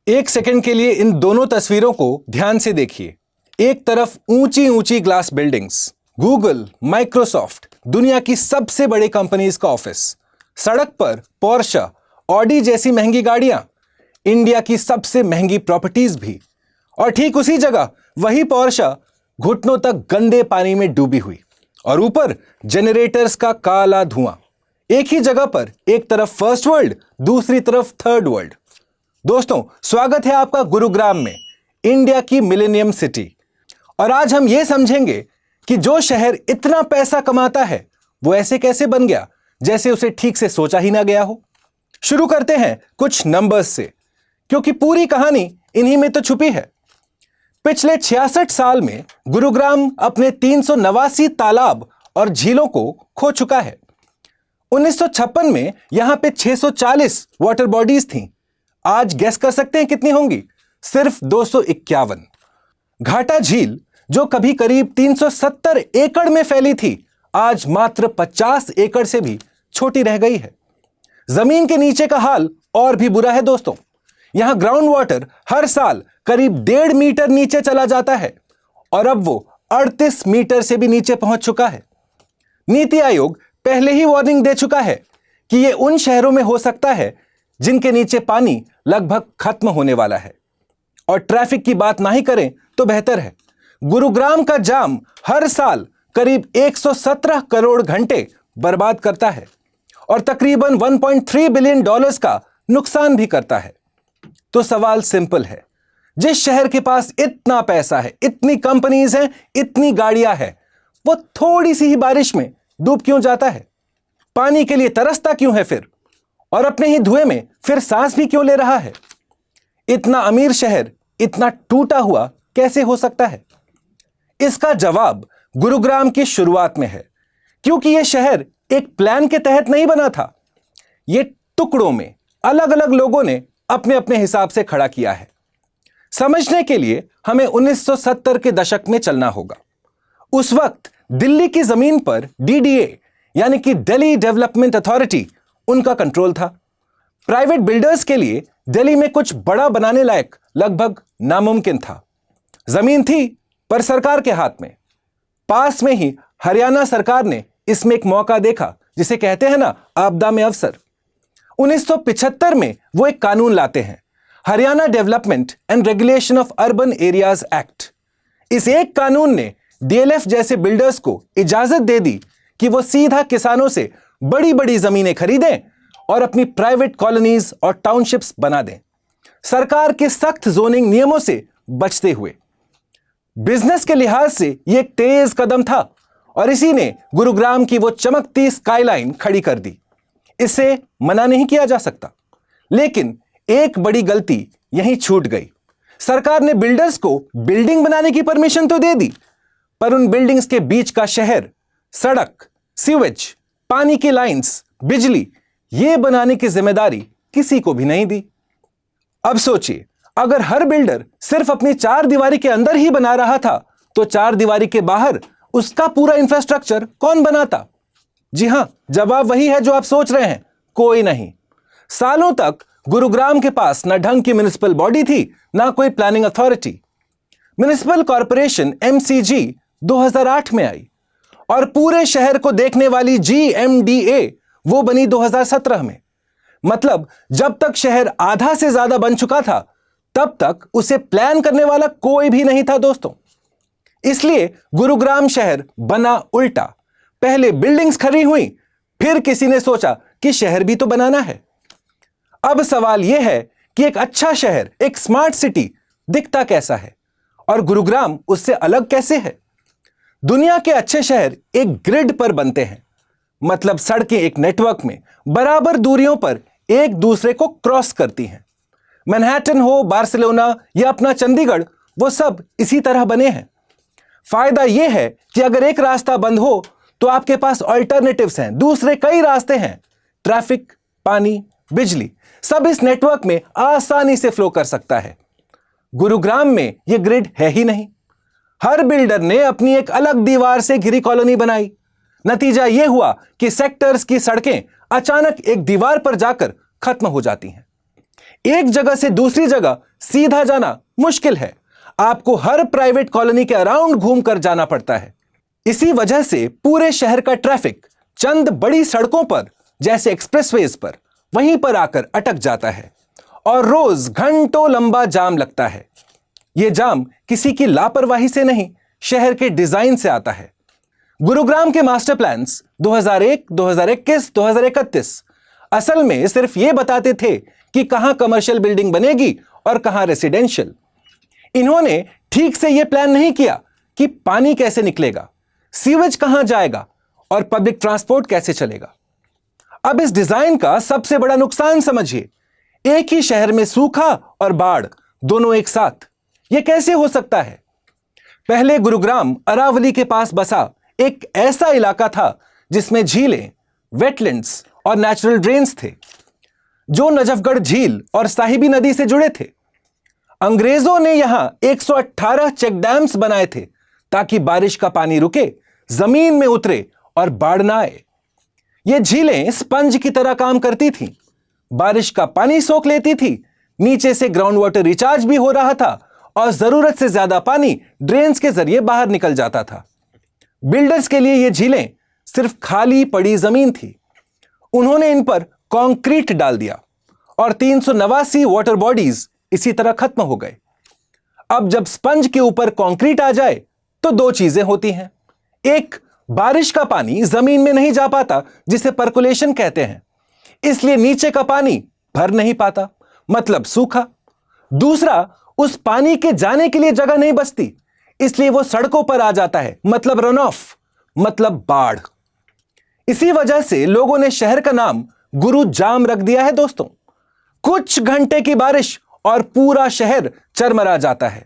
एक सेकंड के लिए इन दोनों तस्वीरों को ध्यान से देखिए। एक तरफ ऊंची ऊंची ग्लास बिल्डिंग्स, गूगल, माइक्रोसॉफ्ट, दुनिया की सबसे बड़ी कंपनीज का ऑफिस, सड़क पर पोर्शे, ऑडी जैसी महंगी गाड़ियां, इंडिया की सबसे महंगी प्रॉपर्टीज भी, और ठीक उसी जगह वही पोर्शे घुटनों तक गंदे पानी में डूबी हुई, और ऊपर जनरेटर्स का काला धुआं। एक ही जगह पर एक तरफ फर्स्ट वर्ल्ड, दूसरी तरफ थर्ड वर्ल्ड। दोस्तों, स्वागत है आपका गुरुग्राम में, इंडिया की मिलेनियम सिटी। और आज हम यह समझेंगे कि जो शहर इतना पैसा कमाता है वो ऐसे कैसे बन गया जैसे उसे ठीक से सोचा ही ना गया हो। शुरू करते हैं कुछ नंबर्स से, क्योंकि पूरी कहानी इन्हीं में तो छुपी है। पिछले 66 साल में गुरुग्राम अपने 389 तालाब और झीलों को खो चुका है। 1956 में यहां पे 640 वाटर बॉडीज थीं। आज गैस कर सकते हैं कितनी होंगी? सिर्फ 251। घाटा झील, जो कभी करीब 370 एकड़ में फैली थी, आज मात्र 50 एकड़ से भी छोटी रह गई है। जमीन के नीचे का हाल और भी बुरा है दोस्तों। यहां ग्राउंड वाटर हर साल करीब 1.5 मीटर नीचे चला जाता है और अब वो 38 मीटर से भी नीचे पहुंच चुका है। नीति आयोग पहले ही वार्निंग दे चुका है कि यह उन शहरों में हो सकता है जिनके नीचे पानी लगभग खत्म होने वाला है। और ट्रैफिक की बात ना ही करें तो बेहतर है। गुरुग्राम का जाम हर साल करीब 117 करोड़ घंटे बर्बाद करता है और तकरीबन $1.3 बिलियन का नुकसान भी करता है। तो सवाल सिंपल है, जिस शहर के पास इतना पैसा है, इतनी कंपनीज हैं, इतनी गाड़ियां हैं, वो थोड़ी सी ही बारिश में डूब क्यों जाता है? पानी के लिए तरसता क्यों है फिर? और अपने ही धुएं में फिर सांस भी क्यों ले रहा है? इतना अमीर शहर इतना टूटा हुआ कैसे हो सकता है? इसका जवाब गुरुग्राम की शुरुआत में है, क्योंकि यह शहर एक प्लान के तहत नहीं बना था। यह टुकड़ों में अलग अलग लोगों ने अपने अपने हिसाब से खड़ा किया है। समझने के लिए हमें 1970 के दशक में चलना होगा। उस वक्त दिल्ली की जमीन पर डीडीए यानी कि दिल्ली डेवलपमेंट अथॉरिटी, उनका कंट्रोल था। प्राइवेट बिल्डर्स के लिए दिल्ली में कुछ बड़ा बनाने लायक लगभग नामुमकिन था। जमीन थी पर सरकार के हाथ में। पास में ही हरियाणा सरकार ने इसमें एक मौका देखा, जिसे कहते हैं ना, आपदा में अवसर। 1975 में वो एक कानून लाते हैं, Haryana development and regulation of urban areas act. इस एक कानून ने डीएलएफ जैसे बिल्डर्स को इजाजत दे दी कि वो सीधा किसानों से बड़ी बड़ी जमीनें खरीदें और अपनी प्राइवेट कॉलोनीज और टाउनशिप्स बना दें, सरकार के सख्त जोनिंग नियमों से बचते हुए। बिजनेस के लिहाज से यह एक तेज कदम था और इसी ने गुरुग्राम की वो चमकती स्काईलाइन खड़ी कर दी। इसे मना नहीं किया जा सकता। लेकिन एक बड़ी गलती यहीं छूट गई। सरकार ने बिल्डर्स को बिल्डिंग बनाने की परमिशन तो दे दी, पर उन बिल्डिंग्स के बीच का शहर, सड़क, सीवेज, पानी की लाइंस, बिजली, ये बनाने की जिम्मेदारी किसी को भी नहीं दी। अब सोचिए, अगर हर बिल्डर सिर्फ अपनी 4 दीवारी के अंदर ही बना रहा था, तो 4 दीवारी के बाहर उसका पूरा इंफ्रास्ट्रक्चर कौन बनाता? जी हां, जवाब वही है जो आप सोच रहे हैं, कोई नहीं। सालों तक गुरुग्राम के पास ना ढंग की म्युनिसिपल बॉडी थी, ना कोई planning authority. Municipal corporation MCG 2008 में आई और पूरे शहर को देखने वाली GMDA वो बनी 2017 में। मतलब जब तक शहर आधा से ज्यादा बन चुका था, तब तक उसे प्लान करने वाला कोई भी नहीं था दोस्तों। इसलिए गुरुग्राम शहर बना उल्टा। पहले बिल्डिंग्स खड़ी हुई, फिर किसी ने सोचा कि शहर भी तो बनाना है। अब सवाल यह है कि एक अच्छा शहर, एक स्मार्ट सिटी दिखता कैसा है और गुरुग्राम उससे अलग कैसे है? दुनिया के अच्छे शहर एक ग्रिड पर बनते हैं, मतलब सड़कें एक नेटवर्क में बराबर दूरियों पर एक दूसरे को क्रॉस करती हैं। मैनहट्टन हो, बार्सिलोना या अपना चंडीगढ़, वो सब इसी तरह बने हैं। फायदा यह है कि अगर एक रास्ता बंद हो तो आपके पास अल्टरनेटिव्स हैं, दूसरे कई रास्ते हैं। ट्रैफिक, पानी, बिजली, सब इस नेटवर्क में आसानी से फ्लो कर सकता है। गुरुग्राम में यह ग्रिड है ही नहीं। हर बिल्डर ने अपनी एक अलग दीवार से घिरी कॉलोनी बनाई। नतीजा यह हुआ कि सेक्टर्स की सड़कें अचानक एक दीवार पर जाकर खत्म हो जाती हैं। एक जगह से दूसरी जगह सीधा जाना मुश्किल है, आपको हर प्राइवेट कॉलोनी के अराउंड घूमकर जाना पड़ता है। इसी वजह से पूरे शहर का ट्रैफिक चंद बड़ी सड़कों पर जैसे एक्सप्रेसवेज पर वहीं पर आकर अटक जाता है और रोज घंटों लंबा जाम लगता है। यह जाम किसी की लापरवाही से नहीं, शहर के डिजाइन से आता है। गुरुग्राम के मास्टर प्लान्स 2001, 2021, 2031 असल में सिर्फ यह बताते थे कि कहां कमर्शियल बिल्डिंग बनेगी और कहां रेसिडेंशियल। इन्होंने ठीक से यह प्लान नहीं किया कि पानी कैसे निकलेगा, सीवेज कहां जाएगा और पब्लिक ट्रांसपोर्ट कैसे चलेगा। अब इस डिजाइन का सबसे बड़ा नुकसान समझिए, एक ही शहर में सूखा और बाढ़ दोनों एक साथ। यह कैसे हो सकता है? पहले गुरुग्राम अरावली के पास बसा एक ऐसा इलाका था जिसमें झीलें, वेटलैंड्स और नेचुरल ड्रेन्स थे, जो नजफगढ़ झील और साहिबी नदी से जुड़े थे। अंग्रेजों ने यहां 118 चेक डैम्स बनाए थे ताकि बारिश का पानी रुके, जमीन में उतरे और बाढ़ ना आए। ये झीलें स्पंज की तरह काम करती थीं, बारिश का पानी सोख लेती थी, नीचे से ग्राउंड वाटर रिचार्ज भी हो रहा था और जरूरत से ज्यादा पानी ड्रेन्स के जरिए बाहर निकल जाता था। बिल्डर्स के लिए ये झीलें सिर्फ खाली पड़ी जमीन थी। उन्होंने इन पर कंक्रीट डाल दिया और 389 वाटर बॉडीज इसी तरह खत्म हो गए। अब जब स्पंज के ऊपर कंक्रीट आ जाए तो दो चीजें होती हैं। एक, बारिश का पानी जमीन में नहीं जा पाता, जिसे पर्कुलेशन कहते हैं, इसलिए नीचे का पानी भर नहीं पाता, मतलब सूखा। दूसरा, उस पानी के जाने के लिए जगह नहीं बचती, इसलिए वो सड़कों पर आ जाता है, मतलब रन ऑफ, मतलब बाढ़। इसी वजह से लोगों ने शहर का नाम गुरुजाम रख दिया है दोस्तों। कुछ घंटे की बारिश और पूरा शहर चरमरा जाता है।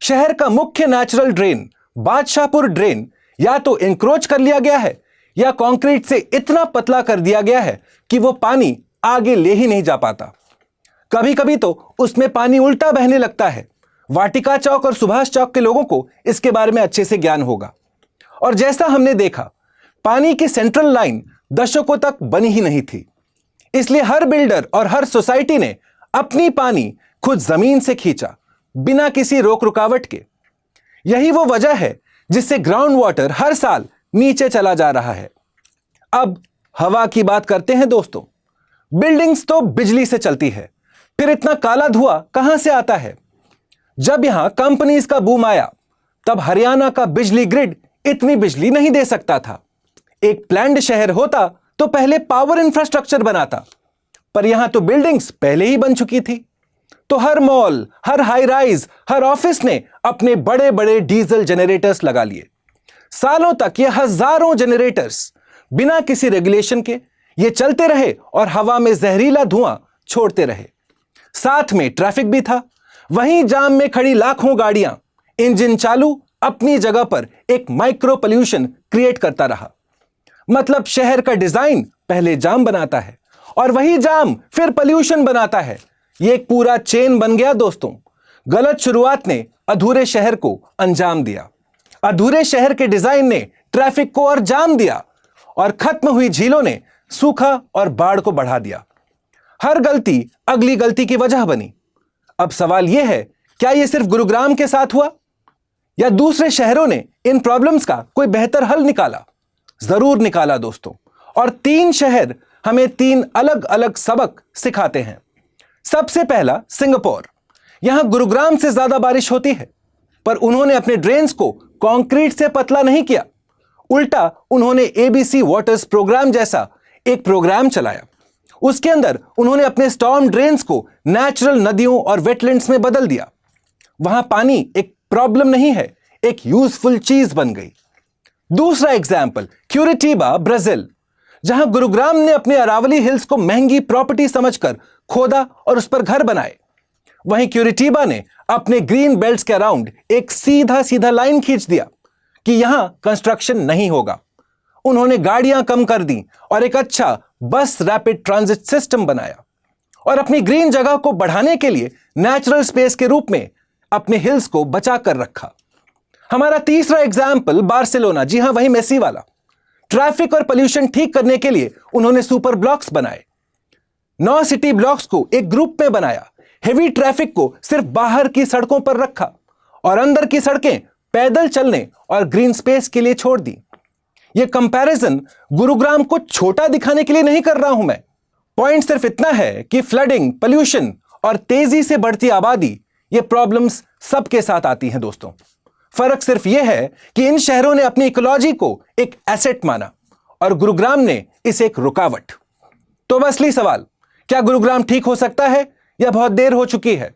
शहर का मुख्य नेचुरल ड्रेन बादशाहपुर ड्रेन या तो इंक्रोच कर लिया गया है या कंक्रीट से इतना पतला कर दिया गया है कि वो पानी आगे ले ही नहीं जा पाता। कभी कभी तो उसमें पानी उल्टा बहने लगता है। वाटिका चौक और सुभाष चौक के लोगों को इसके बारे में अच्छे से ज्ञान होगा। और जैसा हमने देखा, पानी की सेंट्रल लाइन दशकों तक बनी ही नहीं थी, इसलिए हर बिल्डर और हर सोसाइटी ने अपनी पानी खुद जमीन से खींचा, बिना किसी रोक रुकावट के। यही वो वजह है जिससे ग्राउंड वाटर हर साल नीचे चला जा रहा है। अब हवा की बात करते हैं दोस्तों। बिल्डिंग्स तो बिजली से चलती है, फिर इतना काला धुआं कहां से आता है? जब यहां कंपनीज का बूम आया, तब हरियाणा का बिजली ग्रिड इतनी बिजली नहीं दे सकता था। एक प्लान्ड शहर होता तो पहले पावर इंफ्रास्ट्रक्चर बनाता, पर यहां तो बिल्डिंग्स पहले ही बन चुकी थी। तो हर मॉल, हर हाई राइज, हर ऑफिस ने अपने बड़े बड़े डीजल जनरेटर्स लगा लिए। सालों तक ये हजारों जनरेटर्स बिना किसी रेगुलेशन के ये चलते रहे और हवा में जहरीला धुआं छोड़ते रहे। साथ में ट्रैफिक भी था। वहीं जाम में खड़ी लाखों गाड़ियां, इंजन चालू, अपनी जगह पर एक माइक्रो पोल्यूशन क्रिएट करता रहा। मतलब शहर का डिजाइन पहले जाम बनाता है और वही जाम फिर पोल्यूशन बनाता है। यह एक पूरा चेन बन गया दोस्तों। गलत शुरुआत ने अधूरे शहर को अंजाम दिया। अधूरे शहर के डिजाइन ने ट्रैफिक को और जाम दिया और खत्म हुई झीलों ने सूखा और बाढ़ को बढ़ा दिया। हर गलती अगली गलती की वजह बनी। अब सवाल यह है, क्या यह सिर्फ गुरुग्राम के साथ हुआ या दूसरे शहरों ने इन प्रॉब्लम्स का कोई बेहतर हल निकाला? जरूर निकाला दोस्तों। और 3 शहर हमें 3 अलग अलग सबक सिखाते हैं। सबसे पहला, सिंगापुर। यहां गुरुग्राम से ज्यादा बारिश होती है, पर उन्होंने अपने ड्रेन्स को कंक्रीट से पतला नहीं किया। उल्टा उन्होंने एबीसी वाटर्स प्रोग्राम जैसा एक प्रोग्राम चलाया। उसके अंदर उन्होंने अपने स्टॉर्म ड्रेन्स को नेचुरल नदियों और वेटलैंड्स में बदल दिया। वहां पानी एक प्रॉब्लम नहीं है, एक यूजफुल चीज बन गई। दूसरा एग्जाम्पल, क्यूरिटीबा, ब्राजील, जहां गुरुग्राम ने अपने अरावली हिल्स को महंगी प्रॉपर्टी समझकर खोदा और उस पर घर बनाए, वहीं क्यूरिटीबा ने अपने ग्रीन बेल्ट्स के अराउंड एक सीधा सीधा लाइन खींच दिया कि यहां कंस्ट्रक्शन नहीं होगा। उन्होंने गाड़ियां कम कर दी और एक अच्छा बस रैपिड ट्रांजिट सिस्टम बनाया और अपनी ग्रीन जगह को बढ़ाने के लिए नेचुरल स्पेस के रूप में अपने हिल्स को बचा कर रखा। हमारा तीसरा एग्जाम्पल, बार्सिलोना। जी हां, वही मेसी वाला। ट्रैफिक और पोल्यूशन ठीक करने के लिए उन्होंने सुपर ब्लॉक्स बनाए। 9 सिटी ब्लॉक्स को एक ग्रुप में बनाया, हेवी ट्रैफिक को सिर्फ बाहर की सड़कों पर रखा और अंदर की सड़कें पैदल चलने और ग्रीन स्पेस के लिए छोड़ दी। यह कंपैरिजन गुरुग्राम को छोटा दिखाने के लिए नहीं कर रहा हूं मैं। पॉइंट सिर्फ इतना है कि फ्लडिंग, पोल्यूशन और तेजी से बढ़ती आबादी, ये प्रॉब्लम्स सबके साथ आती हैं दोस्तों। फर्क सिर्फ यह है कि इन शहरों ने अपनी इकोलॉजी को एक एसेट माना और गुरुग्राम ने इसे एक रुकावट। तो बस असली सवाल, क्या गुरुग्राम ठीक हो सकता है या बहुत देर हो चुकी है?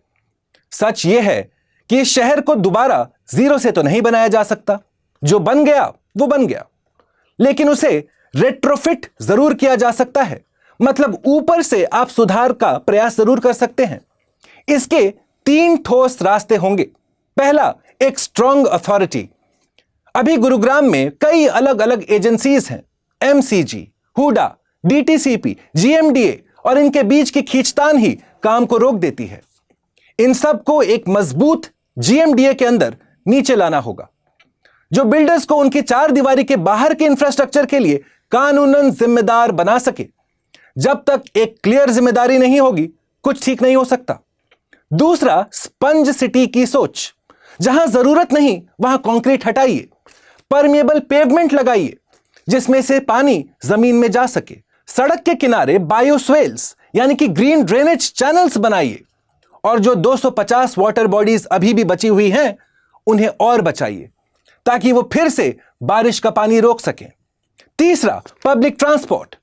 सच यह है कि इस शहर को दोबारा जीरो से तो नहीं बनाया जा सकता। जो बन गया वो बन गया, लेकिन उसे रेट्रोफिट जरूर किया जा सकता है। मतलब ऊपर से आप सुधार का प्रयास जरूर कर सकते हैं। इसके 3 ठोस रास्ते होंगे। पहला, एक स्ट्रांग अथॉरिटी। अभी गुरुग्राम में कई अलग अलग एजेंसीज हैं, एमसीजी, हुडा, डीटीसीपी, जीएमडीए, और इनके बीच की खींचतान ही काम को रोक देती है। इन सब को एक मजबूत जीएमडीए के अंदर नीचे लाना होगा, जो बिल्डर्स को उनकी 4 दीवारी के बाहर के इंफ्रास्ट्रक्चर के लिए कानूनन जिम्मेदार बना सके। जब तक एक क्लियर जिम्मेदारी नहीं होगी, कुछ ठीक नहीं हो सकता। दूसरा, स्पंज सिटी की सोच। जहां जरूरत नहीं वहां कंक्रीट हटाइए, परमिएबल पेवमेंट लगाइए जिसमें से पानी जमीन में जा सके। सड़क के किनारे बायोस्वेल्स यानी कि ग्रीन ड्रेनेज चैनल्स बनाइए, और जो 250 वाटर बॉडीज अभी भी बची हुई हैं उन्हें और बचाइए ताकि वो फिर से बारिश का पानी रोक सकें। तीसरा, पब्लिक ट्रांसपोर्ट।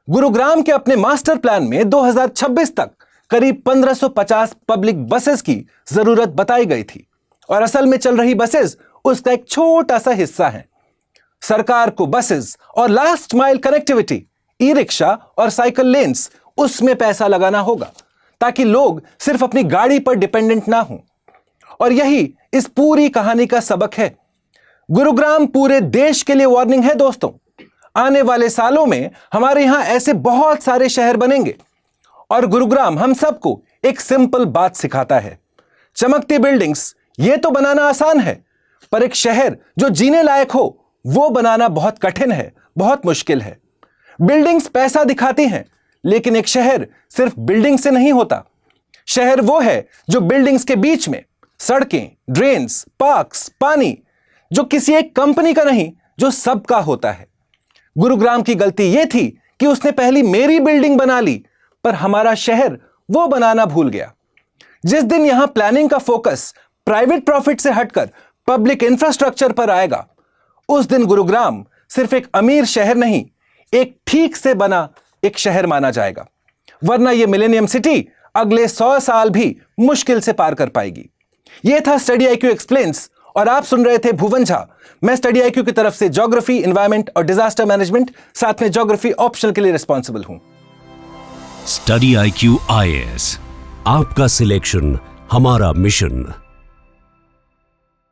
गुरुग्राम के अपने मास्टर प्लान में 2026 तक करीब 1550 पब्लिक बसेस की जरूरत बताई गई थी, और असल में चल रही बसेस उसका एक छोटा सा हिस्सा है। सरकार को बसेस और last mile connectivity, e rickshaw और साइकिल लेन्स, उसमें पैसा लगाना होगा ताकि लोग सिर्फ अपनी गाड़ी पर डिपेंडेंट ना हों। और यही इस पूरी कहानी का सबक है। गुरुग्राम पूरे देश के लिए वार्निंग है दोस्तों। आने वाले सालों में हमारे यहां ऐसे बहुत सारे शहर बनेंगे, और गुरुग्राम हम सबको एक सिंपल बात सिखाता है। चमकती बिल्डिंग्स ये तो बनाना आसान है, पर एक शहर जो जीने लायक हो वो बनाना बहुत कठिन है, बहुत मुश्किल है। बिल्डिंग्स पैसा दिखाती हैं, लेकिन एक शहर सिर्फ बिल्डिंग से नहीं होता। शहर वो है जो बिल्डिंग्स के बीच में सड़कें, ड्रेन्स, पार्क्स, पानी, जो किसी एक कंपनी का नहीं, जो सबका होता है। गुरुग्राम की गलती यह थी कि उसने पहली मेरी बिल्डिंग बना ली, पर हमारा शहर वो बनाना भूल गया। जिस दिन यहां प्लानिंग का फोकस प्राइवेट प्रॉफिट से हटकर पब्लिक इंफ्रास्ट्रक्चर पर आएगा, उस दिन गुरुग्राम सिर्फ एक अमीर शहर नहीं, एक ठीक से बना एक शहर माना जाएगा। वरना यह मिलेनियम सिटी अगले 100 साल भी मुश्किल से पार कर पाएगी। यह था स्टडी आईक्यू एक्सप्लेन्स, और आप सुन रहे थे भुवन झा। मैं स्टडी आईक्यू की तरफ से ज्योग्राफी, एनवायरमेंट और डिजास्टर मैनेजमेंट, साथ में ज्योग्राफी ऑप्शनल के लिए रिस्पॉन्सिबल हूं। स्टडी आईक्यू IAS, आपका सिलेक्शन हमारा मिशन।